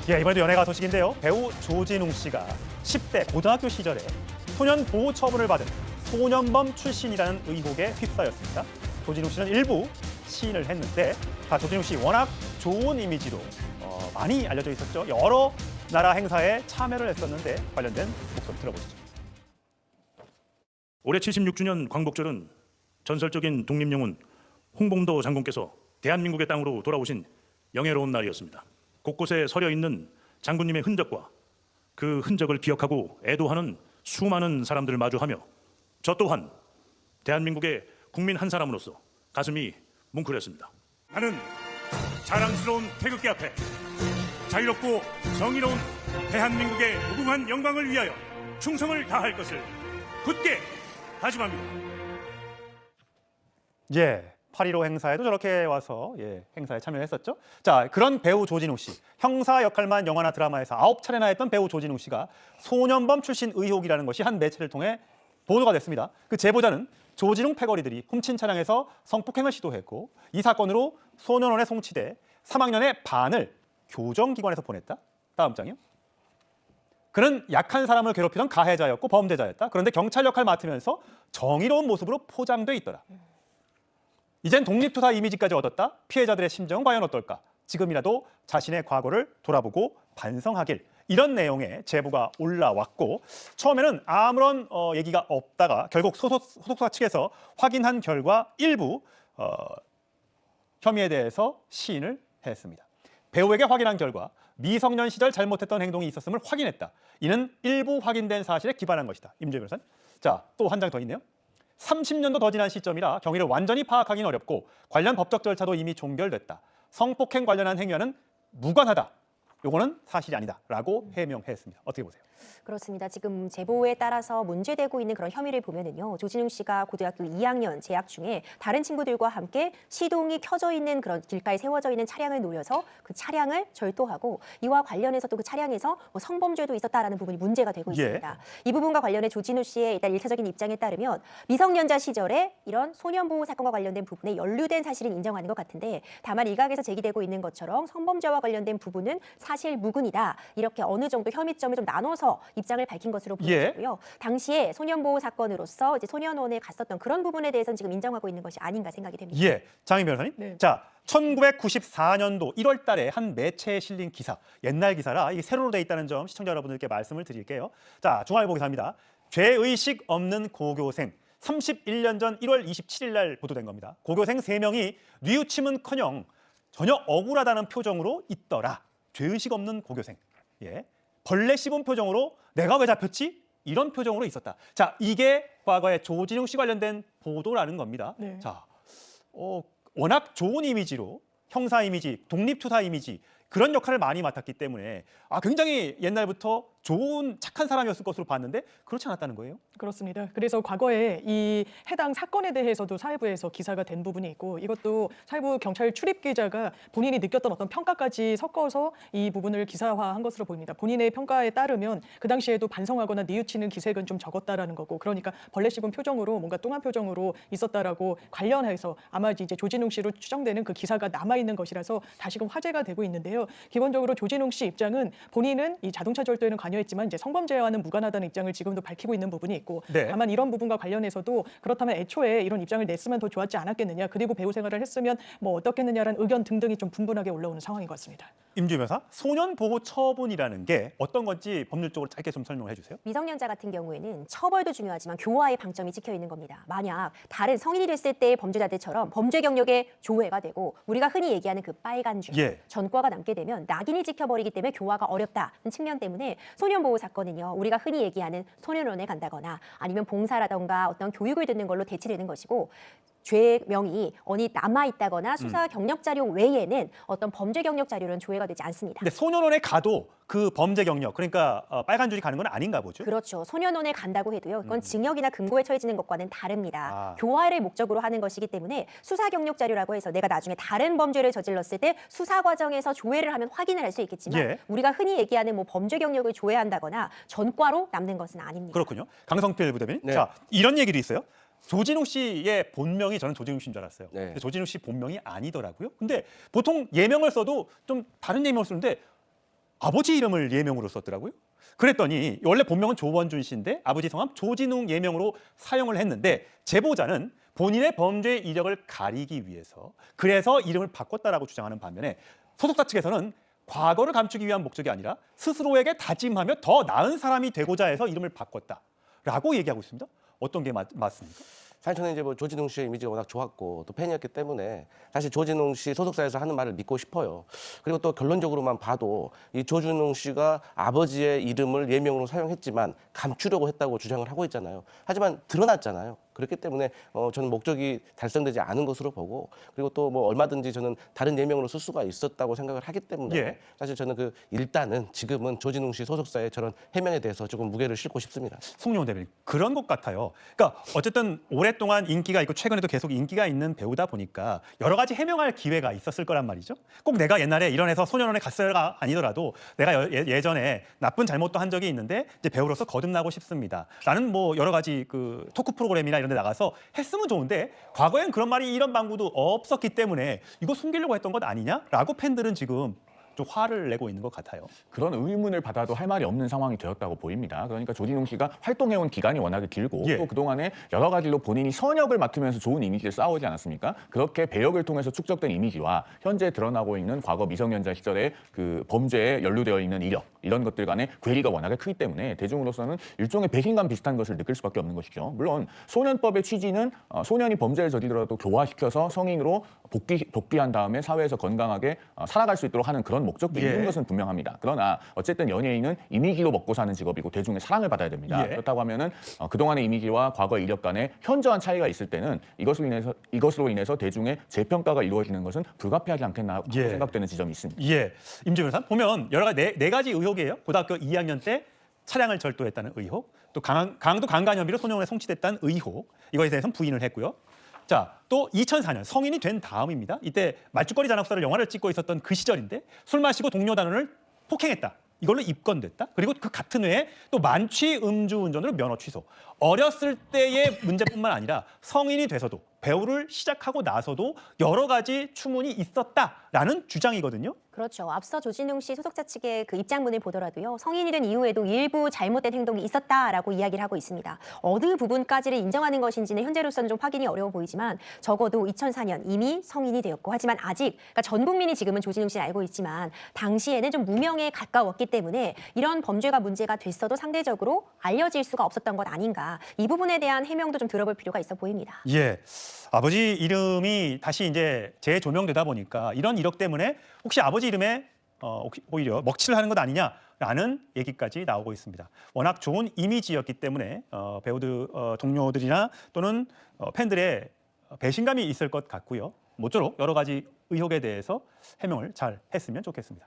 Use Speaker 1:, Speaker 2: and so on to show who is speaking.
Speaker 1: 예, 이번에도 연예가 소식인데요. 배우 조진웅 씨가 10대 고등학교 시절에 소년 보호 처분을 받은 소년범 출신이라는 의혹에 휩싸였습니다. 조진웅 씨는 일부 시인을 했는데 조진웅 씨 워낙 좋은 이미지로 많이 알려져 있었죠. 여러 나라 행사에 참여를 했었는데 관련된 목소리 들어보시죠.
Speaker 2: 올해 76주년 광복절은 전설적인 독립영웅 홍범도 장군께서 대한민국의 땅으로 돌아오신 영예로운 날이었습니다. 곳곳에 서려 있는 장군님의 흔적과 그 흔적을 기억하고 애도하는 수많은 사람들을 마주하며 저 또한 대한민국의 국민 한 사람으로서 가슴이 뭉클했습니다. 나는 자랑스러운 태극기 앞에 자유롭고 정의로운 대한민국의 무궁한 영광을 위하여 충성을 다할 것을 굳게 다짐합니다.
Speaker 1: 예. 8.15 행사에도 저렇게 와서 행사에 참여했었죠. 자, 그런 배우 조진웅 씨. 형사 역할만 영화나 드라마에서 9차례나 했던 배우 조진웅 씨가 소년범 출신 의혹이라는 것이 한 매체를 통해 보도가 됐습니다. 그 제보자는 조진웅 패거리들이 훔친 차량에서 성폭행을 시도했고 이 사건으로 소년원에 송치돼 3학년의 반을 교정기관에서 보냈다. 다음 장이요. 그는 약한 사람을 괴롭히던 가해자였고 범죄자였다. 그런데 경찰 역할 맡으면서 정의로운 모습으로 포장돼 있더라. 이젠 독립투사 이미지까지 얻었다. 피해자들의 심정은 과연 어떨까? 지금이라도 자신의 과거를 돌아보고 반성하길. 이런 내용의 제보가 올라왔고 처음에는 아무런 얘기가 없다가 결국 소속사 측에서 확인한 결과 일부 혐의에 대해서 시인을 했습니다. 배우에게 확인한 결과 미성년 시절 잘못했던 행동이 있었음을 확인했다. 이는 일부 확인된 사실에 기반한 것이다. 임주혜 변호사님. 자, 또 한 장 더 있네요. 30년도 더 지난 시점이라 경위를 완전히 파악하기는 어렵고 관련 법적 절차도 이미 종결됐다. 성폭행 관련한 행위와는 무관하다. 요거는 사실이 아니다라고 해명했습니다. 어떻게 보세요?
Speaker 3: 그렇습니다. 지금 제보에 따라서 문제되고 있는 그런 혐의를 보면은요. 조진웅 씨가 고등학교 2학년 재학 중에 다른 친구들과 함께 시동이 켜져 있는 그런 길가에 세워져 있는 차량을 노려서 그 차량을 절도하고 이와 관련해서 또 그 차량에서 성범죄도 있었다라는 부분이 문제가 되고 있습니다. 이 부분과 관련해 조진웅 씨의 일단 일차적인 입장에 따르면 미성년자 시절에 이런 소년보호 사건과 관련된 부분에 연루된 사실은 인정하는 것 같은데 다만 일각에서 제기되고 있는 것처럼 성범죄와 관련된 부분은 사실 무근이다. 이렇게 어느 정도 혐의점을 좀 나눠서 입장을 밝힌 것으로 보여지고요. 당시에 소년보호 사건으로서 이제 소년원에 갔었던 그런 부분에 대해서는 지금 인정하고 있는 것이 아닌가 생각이 됩니다.
Speaker 1: 예, 장인 변호사님.
Speaker 3: 네.
Speaker 1: 자, 1994년도 1월 달에 한 매체에 실린 기사, 옛날 기사라 이게 세로로 돼 있다는 점 시청자 여러분들께 말씀을 드릴게요. 자, 중앙일보 기사입니다. 죄의식 없는 고교생. 31년 전 1월 27일 날 보도된 겁니다. 고교생 3명이 뉘우침은커녕 전혀 억울하다는 표정으로 있더라. 죄의식 없는 고교생. 예. 벌레 씹은 표정으로 내가 왜 잡혔지? 이런 표정으로 있었다. 자, 이게 과거에 조진웅 씨 관련된 보도라는 겁니다.
Speaker 4: 네.
Speaker 1: 자, 워낙 좋은 이미지로 형사 이미지, 독립투사 이미지 그런 역할을 많이 맡았기 때문에 굉장히 옛날부터 좋은 착한 사람이었을 것으로 봤는데 그렇지 않았다는 거예요?
Speaker 4: 그렇습니다. 그래서 과거에 이 해당 사건에 대해서도 사회부에서 기사가 된 부분이 있고 이것도 사회부 경찰 출입 기자가 본인이 느꼈던 어떤 평가까지 섞어서 이 부분을 기사화한 것으로 보입니다. 본인의 평가에 따르면 그 당시에도 반성하거나 뉘우치는 기색은 좀 적었다라는 거고 그러니까 벌레 씹은 표정으로 뭔가 뚱한 표정으로 있었다라고 관련해서 아마 이제 조진웅 씨로 추정되는 그 기사가 남아있는 것이라서 다시금 화제가 되고 있는데요. 기본적으로 조진웅 씨 입장은 본인은 이 자동차 절도에는 관여했지만 이제 성범죄와는 무관하다는 입장을 지금도 밝히고 있는 부분이 있고
Speaker 1: 네.
Speaker 4: 다만 이런 부분과 관련해서도 그렇다면 애초에 이런 입장을 냈으면 더 좋았지 않았겠느냐 그리고 배우 생활을 했으면 뭐 어떻겠느냐라는 의견 등등이 좀 분분하게 올라오는 상황인 것 같습니다.
Speaker 1: 임주혜 변호사, 소년보호 처분이라는 게 어떤 건지 법률적으로 짧게 좀 설명해 주세요.
Speaker 3: 미성년자 같은 경우에는 처벌도 중요하지만 교화의 방점이 찍혀 있는 겁니다. 만약 다른 성인이 됐을 때의 범죄자들처럼 범죄 경력에 조회가 되고 우리가 흔히 얘기하는 그 빨간 줄, 전과가 남게 되면 낙인이 찍혀버리기 때문에 교화가 어렵다는 측면 때문에 소년보호 사건은요. 우리가 흔히 얘기하는 소년원에 간다거나 아니면 봉사라던가 어떤 교육을 듣는 걸로 대체되는 것이고 죄명이 어디 남아있다거나 수사 경력 자료 외에는 어떤 범죄 경력 자료는 조회가 되지 않습니다.
Speaker 1: 근데 소년원에 가도 그 범죄 경력, 그러니까 빨간 줄이 가는 건 아닌가 보죠?
Speaker 3: 그렇죠. 소년원에 간다고 해도요. 그건 징역이나 금고에 처해지는 것과는 다릅니다.
Speaker 1: 아.
Speaker 3: 교화를 목적으로 하는 것이기 때문에 수사 경력 자료라고 해서 내가 나중에 다른 범죄를 저질렀을 때 수사 과정에서 조회를 하면 확인을 할 수 있겠지만 우리가 흔히 얘기하는 뭐 범죄 경력을 조회한다거나 전과로 남는 것은 아닙니다.
Speaker 1: 그렇군요. 강성필 부대변인.
Speaker 5: 네.
Speaker 1: 자, 이런 얘기도 있어요. 조진웅 씨의 본명이 저는 조진웅 씨인 줄 알았어요.
Speaker 5: 네.
Speaker 1: 근데 조진웅 씨 본명이 아니더라고요. 근데 보통 예명을 써도 좀 다른 예명을 쓰는데 아버지 이름을 예명으로 썼더라고요. 그랬더니 원래 본명은 조원준 씨인데 아버지 성함 조진웅 예명으로 사용을 했는데 제보자는 본인의 범죄 이력을 가리기 위해서 그래서 이름을 바꿨다라고 주장하는 반면에 소속사 측에서는 과거를 감추기 위한 목적이 아니라 스스로에게 다짐하며 더 나은 사람이 되고자 해서 이름을 바꿨다라고 얘기하고 있습니다. 어떤 게 맞습니까?
Speaker 5: 사실 저는 이제 뭐 조진웅 씨의 이미지가 워낙 좋았고 또 팬이었기 때문에 사실 조진웅 씨 소속사에서 하는 말을 믿고 싶어요. 그리고 또 결론적으로만 봐도 이 조진웅 씨가 아버지의 이름을 예명으로 사용했지만 감추려고 했다고 주장을 하고 있잖아요. 하지만 드러났잖아요. 그렇기 때문에 저는 목적이 달성되지 않은 것으로 보고 그리고 또 뭐 얼마든지 저는 다른 예명으로 쓸 수가 있었다고 생각을 하기 때문에
Speaker 1: 예.
Speaker 5: 사실 저는 일단은 지금은 조진웅 씨 소속사의 저런 해명에 대해서 조금 무게를 싣고 싶습니다.
Speaker 1: 송영훈 대변인 그런 것 같아요. 그러니까 어쨌든 오랫동안 인기가 있고 최근에도 계속 인기가 있는 배우다 보니까 여러 가지 해명할 기회가 있었을 거란 말이죠. 꼭 내가 옛날에 일원에서 소년원에 갔어요가 아니더라도 내가 예전에 나쁜 잘못도 한 적이 있는데 이제 배우로서 거듭나고 싶습니다. 라는 뭐 여러 가지 그 토크 프로그램이나 이런 데 나가서 했으면 좋은데 과거엔 그런 말이 이런 방구도 없었기 때문에 이거 숨기려고 했던 것 아니냐라고 팬들은 지금 좀 화를 내고 있는 것 같아요.
Speaker 6: 그런 의문을 받아도 할 말이 없는 상황이 되었다고 보입니다. 그러니까 조진웅 씨가 활동해온 기간이 워낙에 길고
Speaker 1: 예.
Speaker 6: 또 그동안에 여러 가지로 본인이 선역을 맡으면서 좋은 이미지를 쌓아오지 않았습니까? 그렇게 배역을 통해서 축적된 이미지와 현재 드러나고 있는 과거 미성년자 시절의 그 범죄에 연루되어 있는 이력 이런 것들 간의 괴리가 워낙에 크기 때문에 대중으로서는 일종의 배신감 비슷한 것을 느낄 수밖에 없는 것이죠. 물론 소년법의 취지는 소년이 범죄를 저지르더라도 교화시켜서 성인으로 복귀한 다음에 사회에서 건강하게 살아갈 수 있도록 하는 그런 목적도
Speaker 1: 예.
Speaker 6: 있는 것은 분명합니다. 그러나 어쨌든 연예인은 이미지로 먹고 사는 직업이고 대중의 사랑을 받아야 됩니다.
Speaker 1: 예.
Speaker 6: 그렇다고 하면은 그동안의 이미지와 과거의 이력 간에 현저한 차이가 있을 때는 이것으로 인해서 대중의 재평가가 이루어지는 것은 불가피하지 않겠나 하고
Speaker 1: 예.
Speaker 6: 생각되는 지점이 있습니다.
Speaker 1: 예, 임지훈 사 보면 여러 가지 네 가지 의혹이에요. 고등학교 2학년 때 차량을 절도했다는 의혹, 또 강도 강간 혐의로 소년원에 송치됐다는 의혹, 이거에 대해서는 부인을 했고요. 자, 또 2004년 성인이 된 다음입니다. 이때 말죽거리 잔혹사를 영화를 찍고 있었던 그 시절인데 술 마시고 동료 단원을 폭행했다. 이걸로 입건됐다. 그리고 그 같은 해에 또 만취 음주운전으로 면허 취소. 어렸을 때의 문제뿐만 아니라 성인이 돼서도 배우를 시작하고 나서도 여러 가지 추문이 있었다라는 주장이거든요.
Speaker 3: 그렇죠. 앞서 조진웅 씨 소속사 측의 그 입장문을 보더라도요. 성인이 된 이후에도 일부 잘못된 행동이 있었다라고 이야기를 하고 있습니다. 어느 부분까지를 인정하는 것인지는 현재로서는 좀 확인이 어려워 보이지만 적어도 2004년 이미 성인이 되었고 하지만 아직 그러니까 전 국민이 지금은 조진웅 씨를 알고 있지만 당시에는 좀 무명에 가까웠기 때문에 이런 범죄가 문제가 됐어도 상대적으로 알려질 수가 없었던 것 아닌가. 이 부분에 대한 해명도 좀 들어볼 필요가 있어 보입니다.
Speaker 1: 예. 아버지 이름이 다시 이제 재조명되다 보니까 이런 이력 때문에 혹시 아버지 이름에 오히려 먹칠을 하는 것 아니냐라는 얘기까지 나오고 있습니다. 워낙 좋은 이미지였기 때문에 배우들 동료들이나 또는 팬들의 배신감이 있을 것 같고요. 모쪼록 여러 가지 의혹에 대해서 해명을 잘 했으면 좋겠습니다.